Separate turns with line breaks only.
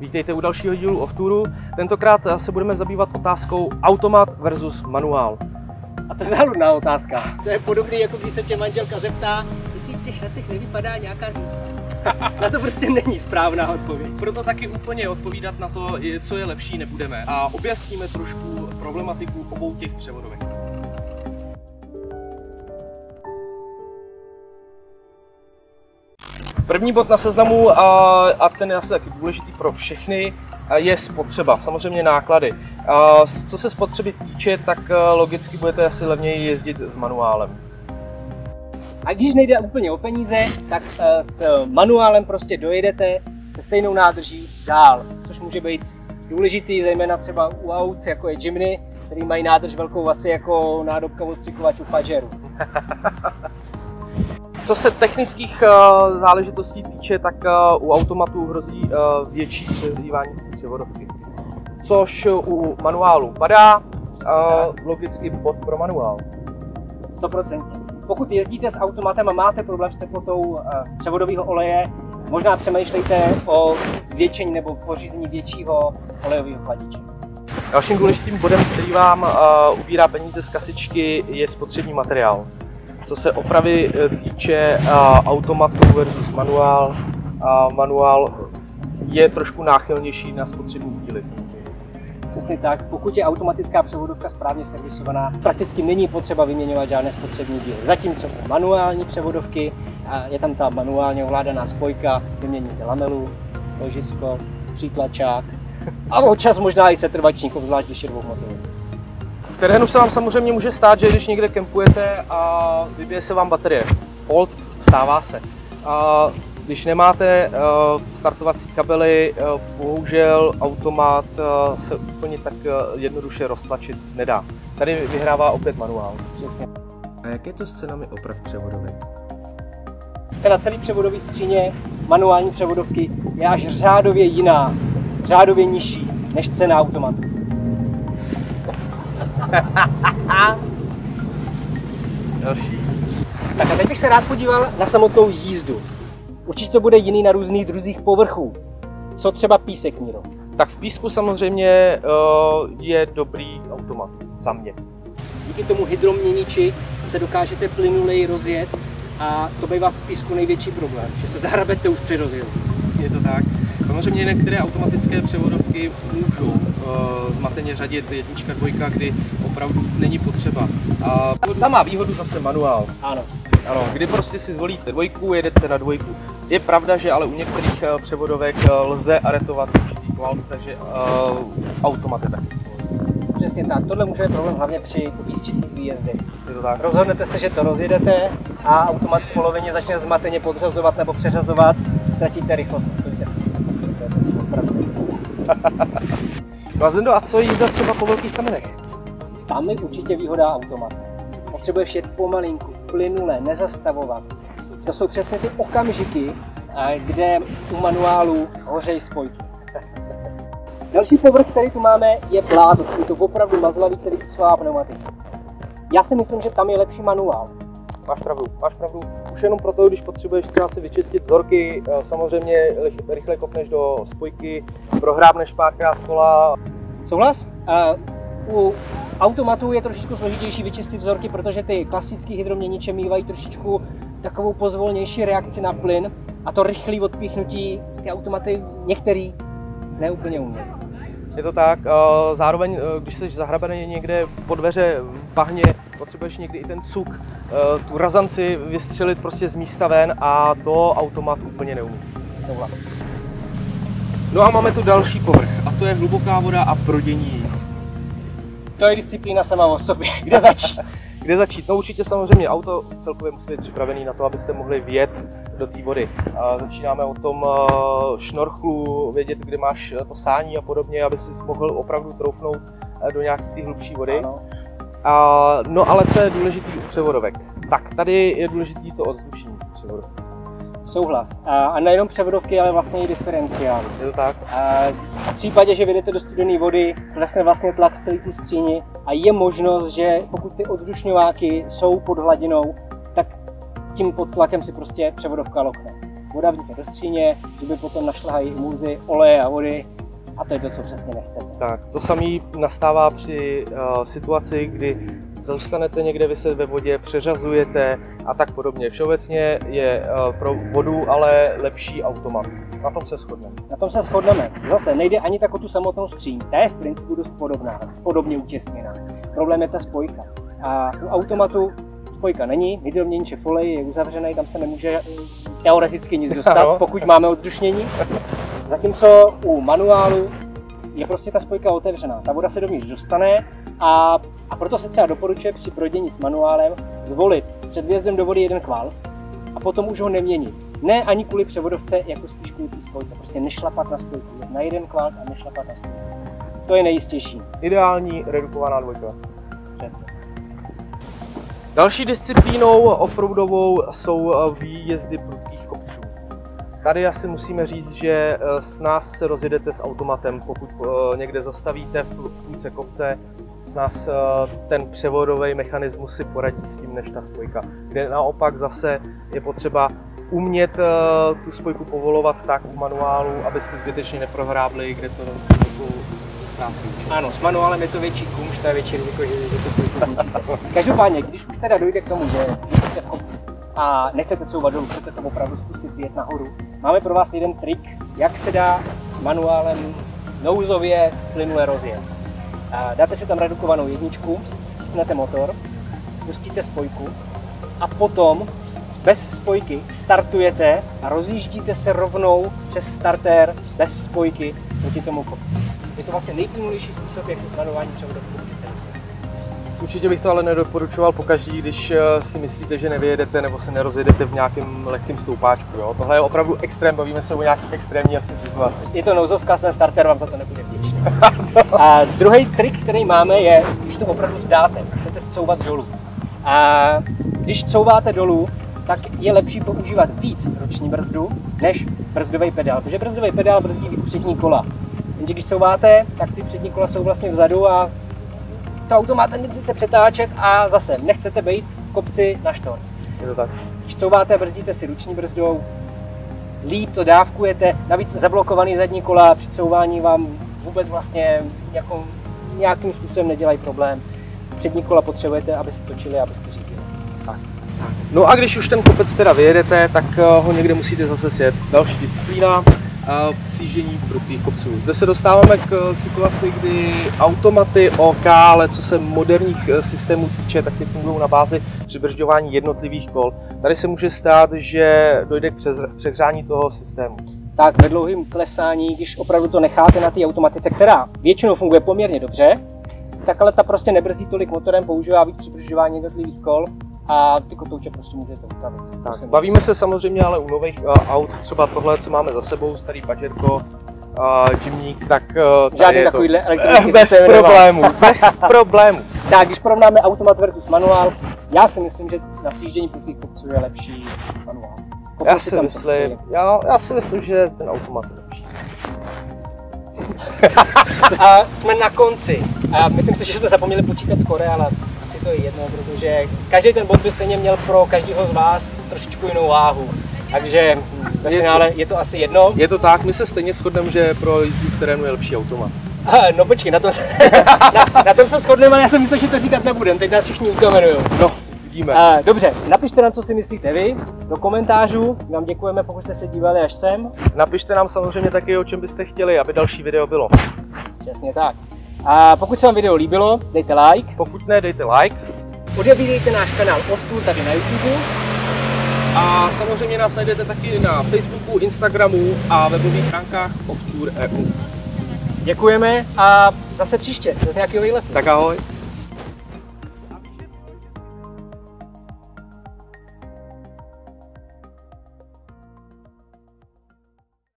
Vítejte u dalšího dílu Off-Touru. Tentokrát se budeme zabývat otázkou automat versus manuál.
A to je záludná otázka. To je podobný, jako když se tě manželka zeptá, jestli v těch šatech nevypadá nějaká hvězda. Na to prostě není správná odpověď.
Proto taky úplně odpovídat na to, co je lepší, nebudeme. A objasníme trošku problematiku obou těch převodovek. První bod na seznamu, a ten je asi taky důležitý pro všechny, je spotřeba, samozřejmě náklady. Co se spotřeby týče, tak logicky budete asi levněji jezdit s manuálem.
A když nejde úplně o peníze, tak s manuálem prostě dojedete se stejnou nádrží dál, což může být důležitý, zejména třeba u aut, jako je Jimny, který mají nádrž velkou asi jako nádobka od cyklovačů Pajero.
Co se technických záležitostí týče, tak u automatů hrozí větší přehřívání převodovky, což u manuálu padá, logicky bod pro manuál.
100%. Pokud jezdíte s automatem a máte problém s teplotou převodového oleje, možná přemýšlejte o zvětšení nebo pořízení většího olejového chladiče.
Dalším důležitým bodem, který vám ubírá peníze z kasičky, je spotřební materiál. Co se opravy týče automatu versus manuál, manuál je trošku náchylnější na spotřební díly samozřejmě.
Přesně tak, pokud je automatická převodovka správně servisovaná, prakticky není potřeba vyměňovat žádné spotřební díly. Zatímco u manuální převodovky je tam ta manuálně ovládaná spojka, vyměníte lamelu, ložisko, přítlačák a občas možná i setrvačník, obzvlášť když je dvoumotorový.
V terénu se vám samozřejmě může stát, že když někde kempujete a vybije se vám baterie. Hold, stává se. Když nemáte startovací kabely, bohužel automat se úplně tak jednoduše roztlačit nedá. Tady vyhrává opět manuál.
Přesně.
A jak je to s cenami oprav převodovek?
Cena celé převodové skříně manuální převodovky je až řádově jiná, řádově nižší než cena automatu.
Další.
Tak a teď bych se rád podíval na samotnou jízdu. Určitě to bude jiný na různých druzích povrchů. Co třeba písek, Míro?
Tak v písku samozřejmě je dobrý automat, za mě.
Díky tomu hydroměniči se dokážete plynuleji rozjet a to bývá v písku největší problém, že se zahrabete už při rozjezdu.
Je to tak. Samozřejmě některé automatické převodovky můžou zmateně řadit jednička, dvojka, kdy opravdu není potřeba. A tam má výhodu zase manuál.
Ano.
Ano, kdy prostě si zvolíte dvojku, jedete na dvojku. Je pravda, že ale u některých převodovek lze aretovat určitý kvality, takže automat je taky.
Přesně tak, tohle může být problém hlavně při výsčitných výjezdech.
Je to tak.
Rozhodnete se, že to rozjedete a automat v polovině začne zmateně podřazovat nebo přeřazovat, ztratíte rychlost a stojíte.
No a Zdendo, a co jízda třeba po velkých kamenech?
Tam je určitě výhoda automatu. Potřebuješ jet pomalinku, plynule, nezastavovat. To jsou přesně ty okamžiky, kde u manuálu hořejí spojky. Další povrch, který tu máme, je bláto. Je to opravdu mazlavý, který ucvává pneumatiku. Já si myslím, že tam je lepší manuál.
Máš pravdu, máš pravdu. Už jenom proto, když potřebuješ třeba si vyčistit vzorky, samozřejmě rychle kopneš do spojky, prohrábneš párkrát kola.
Souhlas? U automatu je trošičku složitější vyčistit vzorky, protože ty klasické hydroměniče mývají trošičku takovou pozvolnější reakci na plyn a to rychlé odpíchnutí ty automaty některý neúplně umějí.
Je to tak, zároveň když jsi zahrabený někde pod dveře v bahně, potřebuješ někdy i ten cuk, tu razanci vystřelit prostě z místa ven a to automat úplně neumí.
Souhlas.
No a máme tu další povrch a to je hluboká voda a brodění.
To je disciplína sama o sobě. Kde začít?
Kde začít? No určitě samozřejmě auto celkově musí být připravený na to, abyste mohli vjet do té vody. Začínáme o tom šnorchlu, vědět, kde máš to sání a podobně, aby si mohl opravdu troufnout do nějaké té hlubší vody.
Ano.
No ale co je důležitý u převodovek? Tak tady je důležitý to ovzdušní převodovky.
Souhlas. A nejenom převodovky, ale vlastně i diferenciály.
Je to tak?
V případě, že vyjdete do studené vody, klesne vlastně tlak celé té skříni a je možnost, že pokud ty odvzdušňováky jsou pod hladinou, tak tím pod tlakem si prostě převodovka lokne. voda vnikne do skříně, zuby potom našlehají impulzy oleje a vody a to je to, co přesně nechcete.
Tak, to samé nastává při situaci, kdy zůstanete někde viset ve vodě, přeřazujete a tak podobně. Všeobecně je pro vodu ale lepší automat. Na tom se shodneme.
Na tom se shodneme. Zase nejde ani tak o tu samotnou skříň. Ta je v principu dost podobně utěsněná. Problém je ta spojka. A u automatu spojka není, hydroměniče folej je uzavřený, tam se nemůže teoreticky nic dostat, pokud máme oddušnění. Zatímco u manuálu je prostě ta spojka otevřená. Ta voda se dovnitř dostane a proto se třeba doporučuje při projdění s manuálem zvolit před vjezdem do vody jeden kval a potom už ho neměnit. Ne ani kvůli převodovce, jako spíš kvůli té spojce. Prostě nešlapat na spojku. Na jeden kval a nešlapat na spojku. To je nejistější.
Ideální redukovaná dvojka.
Přesně.
Další disciplínou offroadovou jsou výjezdy prudkých kopců. Tady asi musíme říct, že s nás se rozjedete s automatem, pokud někde zastavíte v půlce kopce, s nás ten převodový mechanismus si poradí s tím než ta spojka. Kde naopak zase je potřeba umět tu spojku povolovat tak u manuálu, abyste zbytečně neprohrábli, kde to ztrácí.
Ano, s manuálem je to větší kumš, to je větší riziko, že to spojku. Každopádně, když už teda dojde k tomu, že jste v kopci a nechcete couvat dolů, chcete to opravdu zkusit jet nahoru, máme pro vás jeden trik, jak se dá s manuálem nouzově plynule rozjet. Dáte si tam redukovanou jedničku, cípnete motor, pustíte spojku a potom bez spojky startujete a rozjíždíte se rovnou přes startér bez spojky proti tomu kopci. Je to vlastně nejplynulejší způsob, jak se s manuálním převodovkou můžete rozjet.
Určitě bych to ale nedoporučoval pokaždý, když si myslíte, že nevyjedete nebo se nerozjedete v nějakém lehkém stoupáčku. Jo? Tohle je opravdu extrém, bavíme se o nějakých extrémních asi situaci.
Je to nouzovka, ten starter vám za to nebude vděčný. A druhý trik, který máme, je, když to opravdu vzdáte a chcete couvat dolů. A když couváte dolů, tak je lepší používat víc ruční brzdu než brzdový pedál, protože brzdový pedál brzdí víc přední kola. Jenže když couváte, tak ty přední kola jsou vlastně vzadu a to auto má tendenci se přetáčet a zase nechcete být v kopci na štorc.
Je to tak.
Když couváte, brzdíte si ruční brzdou, líp to dávkujete, navíc zablokovaný zadní kola při couvání vám vůbec vlastně nějakým způsobem nedělají problém. Přední kola potřebujete, aby se točili, abyste řídili.
Tak. No a když už ten kopec teda vyjedete, tak ho někde musíte zase sjet. Další disciplína, sjíždění prudkých kopců. Zde se dostáváme k situaci, kdy automaty OK, ale co se moderních systémů týče, tak ty fungují na bázi přibržďování jednotlivých kol. Tady se může stát, že dojde k přehřání toho systému.
Tak ve dlouhém klesání, když opravdu to necháte na té automatice, která většinou funguje poměrně dobře, tak ale ta prostě nebrzdí tolik motorem, používá víc přibržďování jednotlivých kol a ty kotouče prostě můžete utavit.
Bavíme se samozřejmě ale u nových aut, třeba tohle, co máme za sebou, starý Pagerko, Jimník, tak
žádný takovýhle elektronický
bez problémů, bez problémů.
Tak, když porovnáme automat versus manuál, já si myslím, že na sjíždění prudkých kopců je lepší manuál.
Já si myslím, že ten automat je lepší.
A jsme na konci. A myslím si, že jsme zapomněli počítat skóre, ale asi to je jedno, protože každý ten bod by stejně měl pro každého z vás trošičku jinou váhu. Takže ve finále je to asi jedno.
Je to tak, my se stejně shodneme, že pro jízdu v terénu je lepší automat.
No počkej, na tom se shodneme, ale já jsem myslel, že to říkat nebudem, teď nás všichni ukamenujou.
No, vidíme.
Dobře, napište nám, co si myslíte vy, do komentářů, vám děkujeme, pokud jste se dívali až sem.
Napište nám samozřejmě taky, o čem byste chtěli, aby další video bylo.
Přesně tak. A pokud se vám video líbilo, dejte like.
Pokud ne, dejte like.
Odebírejte náš kanál Off-Tour tady na YouTube.
A samozřejmě nás najdete taky na Facebooku, Instagramu a webových stránkách Off-Tour.eu.
Děkujeme a zase příště, zase nějakého výletu.
Tak ahoj.